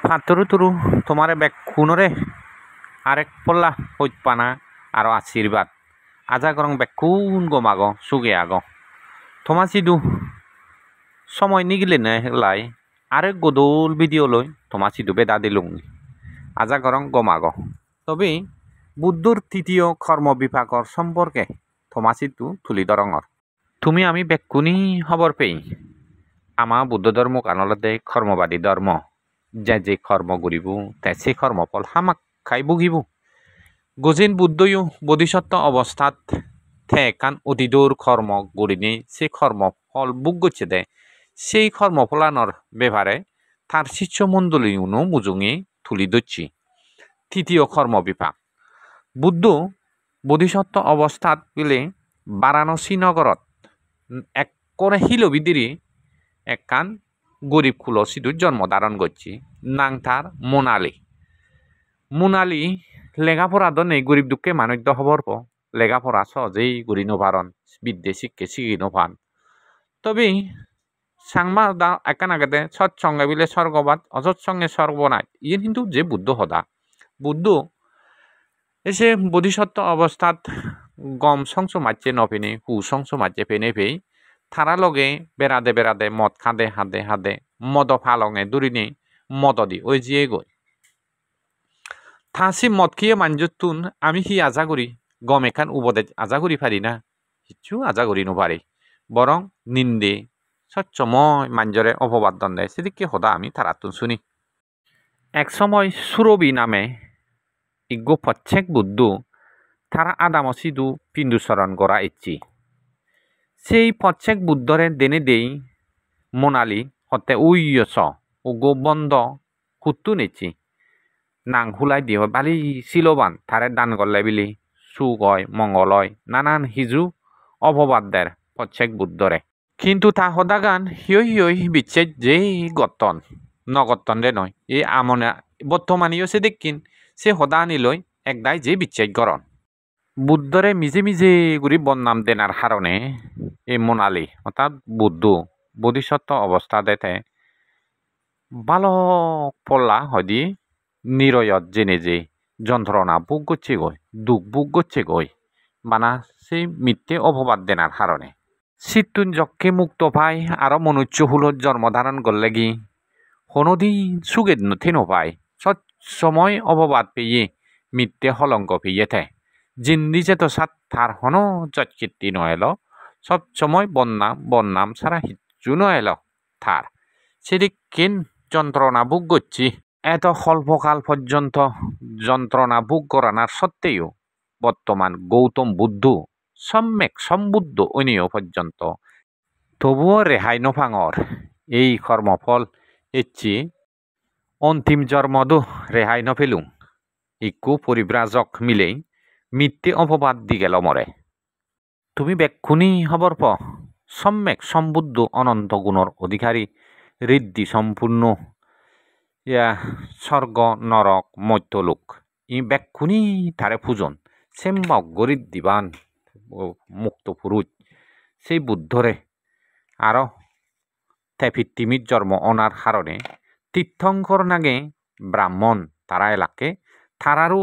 ফাতৰু তুৰু তোমাৰে বেক খুনৰে আরেক পল্লা হইপানা আরো আশীর্বাদ আজা গরং বেকুন গমাগ সুগে আগ থমা সিদু সময় নিগিলে না হেলাই আরেক গদল ভিডিও লই থমা সিদু বেদা দিলুংনি আজা গরং গমাগ তবে বুদ্ধর তৃতীয় কর্ম বিপাকর সম্পর্কে থমা সিদু তুলি দরঙর তুমি আমি বেকুনি খবর পেই আমা বুদ্ধ ধর্ম কানলতে কর্মবাদী ধর্ম যে কর্ম করিব তে সে কর্মফল হামাক খাই ভুগিব গজিন বুদ্ধইও বোধিসত্ত্ব অবস্থাত থেকান অতিদূর কর্ম গড়িনি সে কর্মফল বুক গচ্ছে দে সেই কর্মফলানোর ব্যাপারে তার শিষ্যমণ্ডলীও মুজুঙে তুলি ধরছি তৃতীয় কর্ম বিপাক বুদ্ধ বোধিসত্ত্ব অবস্থাত বিলে বারাণসী নগরত এক করে হিলবিদিরি একখান গরিব কুলো সিধু জন্ম ধারণ করছি নাং তার মোনালি লেখাপড়া দনে গরিব দুঃখে মানুষ হবর লেখাপড়া সহজেই গড়ি নভারণ বিদ্যে শিক্ষে শিখি নভান তবে সাংমা দা একান আগে সৎসঙ্গে বিলে স্বর্গবাদ অসৎসঙ্গে স্বর্গনাথ ইয়ে কিন্তু যে বুদ্ধ হদা বুদ্ধ এসে বোধিসত্ত্ব অবস্থাত গম সংস মাঝে নফেনে হু সংস মাঝে ফেনে ফেই থারা লগে বেড়াদে মদ খাদে হাদে মদ ফালঙে দূরিনে মদ দি ওই জিয়ে গই থাসি মদ খেয়ে মানজুতুন আমি হি আজা করি গম এখান উপদে আজা করি পারি না কিচ্ছু আজা করি নোপারি বরং নিন্দে স্বচ্ছময় মাঞ্জরে অপবাদ দণ্ডে সেদিকে হদা আমি তারাতুন শুনি এক সময় সুরবি নামে ইগো প্রত্যেক বুদ্ধ তারা আদামসিদু পিণ্ডুচরণ করা ইচ্ছি সেই প্রত্যেক বুদ্ধরে দেনে দেই মোনালি হতে উইয়স উগো বন্ধ হুত্তু নেছি নাং হুলাই দিয়ে বালি শিলবান তারে দান করলে বিলি সুগয় মঙ্গলয় নানান হিজু অপবাদ দের প্রত্যেক বুদ্ধরে কিন্তু তা হদাগান হিয়ই বিচ্ছেদ যে গতন নগতন রে নয় এই আমনে বর্তমানীয় সে দেখিন সে হদা নিলই একদাই যে বিচ্ছেদ গরণ বুদ্ধরে মিজে গুরি বন্নাম দেনার হারণে এই মোনালি অর্থাৎ বুদ্ধ বোধিসত্ত্ব অবস্থা দেতে বালক পল্লা হদি নিরয়ত জেনে যে যন্ত্রণা বুক গচ্ছে গই দুঃখ বুক গচ্ছে গই বানা সেই মিথ্যে অপবাদ দেনার হারণে সিটুন যক্ষে মুক্ত পাই আরো মনুষ্য হুলত জন্মধারণ করলে গি কোনোদিন সুগে নথে নপায় সময় অপবাদ পেয়ে মিথ্যে হলঙ্ক পেয়ে থে জিন্দি যে তো সাত তার হন চটকীর্তি নয়েল সব সময় বন্নাম ছাড়া হিচ্ছু নয়েল তার সেদিক কেন যন্ত্রণা ভোগ করছি এত স্বল্পকাল পর্যন্ত যন্ত্রণা ভোগ করানোর সত্ত্বেও বর্তমান গৌতম বুদ্ধ সম্যক সম্বুদ্ধ অনিয় পর্যন্ত তবুও রেহাই নফাঙর এই কর্মফল ইচ্ছি অন্তিম জন্মদো রেহাই নফেলুং ইকু পরিব্রাজক মিলেই মিথ্যে অপবাদ দি গেল মরে তুমি বেক্ষুনি হবর সম্যক সম্বুদ্ধ অনন্ত গুণর অধিকারী ঋদ্ধি সম্পূর্ণ স্বর্গ নরক মধ্যলোক ই বেক্ষুনি তারে পূজন সেম্মক গরিব দিবান মুক্ত পুরুষ সেই বুদ্ধরে আরো তেফিত্তিমির জন্ম অনার কারণে তীর্থঙ্কর নাগে ব্রাহ্মণ তারা এলাকে তারারও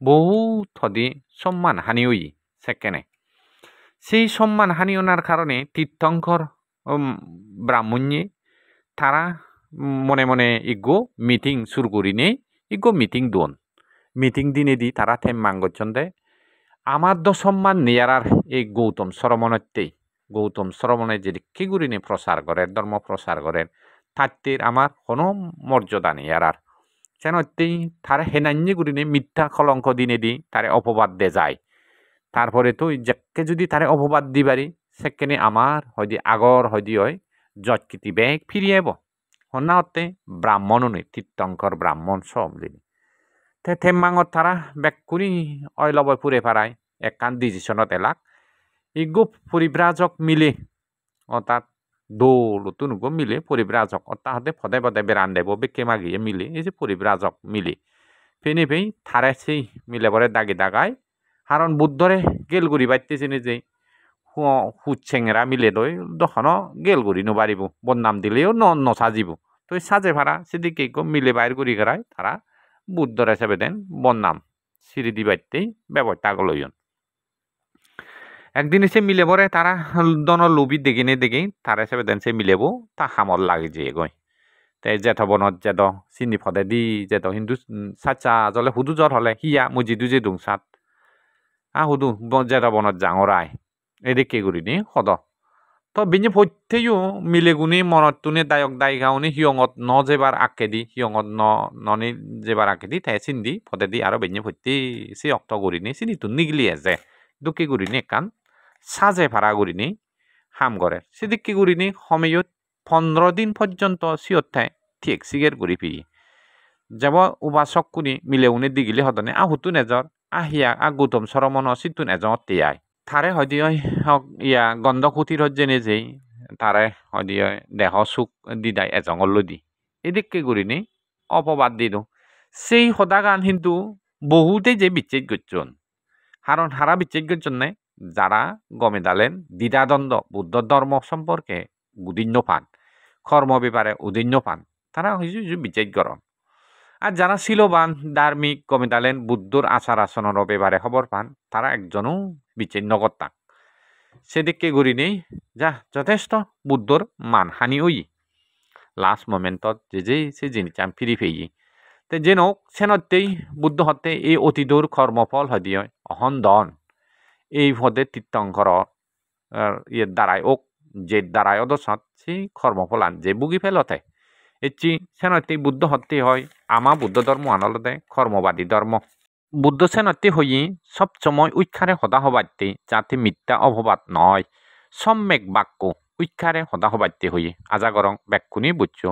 বহু থদি সম্মান হানি হই সেকেনে সেই সম্মান হানি ওনার কারণে তীর্থঙ্কর ব্রাহ্মণে তারা মনে মনে ইগো মিটিং শুরু করি নেই ইগো মিটিং দোন মিটিং দিনে দি তারা থেম মাঙ্গচ্ছন্দে আমার দ সম্মান নেয়ার এই গৌতম শ্রমণতেই গৌতম শ্রমণে যদি কি গুরিনে প্রচার করে ধর্ম প্রচার করেন তাত্তির আমার কোনো মর্যাদা নেই আর সেনতেই তারা হেনান্যে গুরিনে মিথ্যা কলঙ্ক দিনে দি তারে অপবাদ দে যায় তারপরে তো যাকে যদি তারে অপবাদ দি পারি সেখানে আমার হয়দি আগর হয়দি হয় যৎকৃতি ব্যাগ ফিরিয়ে আব হন্না হতে ব্রাহ্মণও নেই তীর্থঙ্কর ব্রাহ্মণ সব দিনে তে থেম্মাঙত তারা বেকুনি অইলবয় পুরে পারায় একখান ডিসিশনত এলাক ইগো পরিব্রাজক মিলে অর্থাৎ দৌলতুন গো মিলে পরিব্রাজক তাহাতে ফদে ফদে বেড়ান দেব বেকে মাগিয়ে মিলে এই যে পরিব্রাজক মিলে ফেনে ফেই থারে সেই মিলে পরে দাগি দাগায় কারণ বুদ্ধরে গেলগুড়ি বাইতেছে যে হুচেংরা মিলে দই দখনো গেলগুড়ি নবারিব বদনাম দিলেও নসাজিব তো সাজে ভাড়া সেদিকে মিলে বাইর করি গড়াই তারা বুদ্ধর হিসাবে দেন বন্নাম সিঁড়ি দিবাইতেই ব্যবহারটা লইন একদিন এসে মিলে বরে তারা দন লোভি দেখি তারা হিসাবে দেন সে মিলেবো তা হামল লাগে যে গই তাই জেঠ বনত জেদ চিনি ফদে দি জেদ হিন্দু সাচা জলে হুদু জ্বর হলে হিয়া মুজিদু যে দুংসাত হুদু জেঠ বনত জাঙরাই এদিকে করি নি সদ তো বিনি ফৈতেও মিলেগুনি মনতুনি দায়ক দায়িকাউনি হিয়ঙত ন যেবার আকেদি হিয়ঙত ননি যেবার আকেদি তাই চিন্দি ফদেদি আরো বিনি ফৈতে সে অক্ত করিনি চিনিতো নিগলিয়ে যে দুঃখী করিনি একান সাজে ভাড়া করিনি হাম করে সেদিকে করিনি সময়ত 15 দিন পর্যন্ত সিয়ত্থায় ঠিক সিগের করি ফি যাব উবাসক কুনি মিলেউনি দিগিলি হদনে আহুতু নেজর আহিয়া গৌতম সরমন সিতু নেজর তিয়াই তাৰে হদিয় ইয়া গন্ধ খুঁটির যেনে যেই তাৰে হদিয় দেহ চুক দিদাই এজঙলৈ দি এদিকে করিনি অপবাদ দিলো সেই সদাগান কিন্তু বহুতেই যে বিচ্ছেদ করছেন কারণ হারা বিচ্ছেদ করছেন না যারা গমে দালেন দ্বিধাদ্বন্দ্ব বুদ্ধ ধর্ম সম্পর্কে উদিন্য পান কর্ম ব্যাপারে উদিন্য পান তারা হয়েছে বিচ্ছেদ করন আর যারা শিলবান ধার্মিক গমে দালেন বুদ্ধর আচার আচরণের ব্যাপারে খবর পান তারা একজনও বিচ্ছিন্ন কর্তা সেদিকে ঘুরি নেই যা যথেষ্ট বুদ্ধর মানহানি হই লাস্ট মোমেন্টত যে সে জিনিস আমি ফিরি ফেই তে যেন সেনতেই বুদ্ধ হতে এই অতীতর কর্মফল হদিয় অহন্দন এই পদে তীর্থঙ্কর ইয়ের দ্বারাই ওক যে দ্বারাই অদসত সেই কর্মফল আন যে বুগি ফেলতে এটি সেনতেই বুদ্ধ হতে হয় আমা বুদ্ধ ধর্ম আনলতে কর্মবাদী ধর্ম বুদ্ধ সেনতে হই সবসময় উৎখারে সদা হবাইতে যাতে মিথ্যা অভবাদ নয় সম্যক বাক্য উৎখারে সদা হবাইতে হই আজা গরং ব্যাকুনি বুঝছো